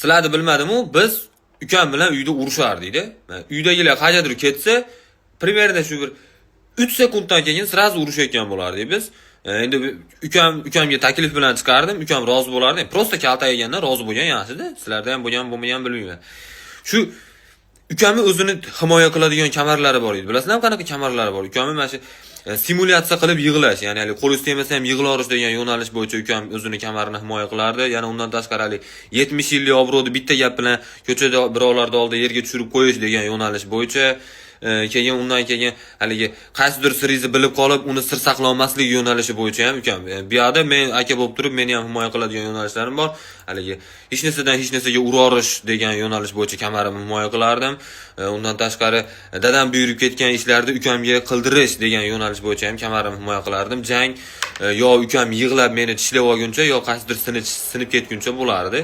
Sizlarni bilmadim-u, biz ukam bilan uyda urushardik-da. Uydagilar qayerdir ketsa, примерно shu bir 3 sekunddan keyin sразу urushayotgan bo'lardik biz. Endi ukamga taklif bilan chiqardim, ukam rozi bo'lardi. Prosta kalta yegandan rozi bo'lgan yaxshi-da. Sizlarda ham bo'lmagan bilmayman. Shu ukamni o'zini himoya qiladigan kamarlari bor edi. Bilasizlarmi qanaqa kamarlari bor? Ukamni mana shu simulyatsiya qilib yig'lash, ya'ni qo'l usti yemasa ham yig'larish degan yo'nalish bo'yicha ukam o'zini kamarini himoya qilardi. Yana undan tashqari 70 yillik obro'ni bitta gap bilan ko'chada birovlarning oldida yerga tushirib qo'yish degan yo'nalish bo'yicha keyin undan keyin haligi qaysidir siringizni bilib qolib, uni sir saqlamaslik yo'nalishi bo'yicha ham ukam. Bu yerda men aka bo'lib turib, meni ham himoya qiladigan yo'nalishlarim bor. Haligi hech narsaga urorish degan yo'nalish bo'yicha kamarimni himoya qilardim. Undan tashqari dadam buyurib ketgan ishlarni ukamga qildirish degan yo'nalish bo'yicha ham kamarimni himoya qilardim. Jang yo ukam yig'lab meni tishlab olguncha, yo qaysidir sinib ketguncha bo'lardi.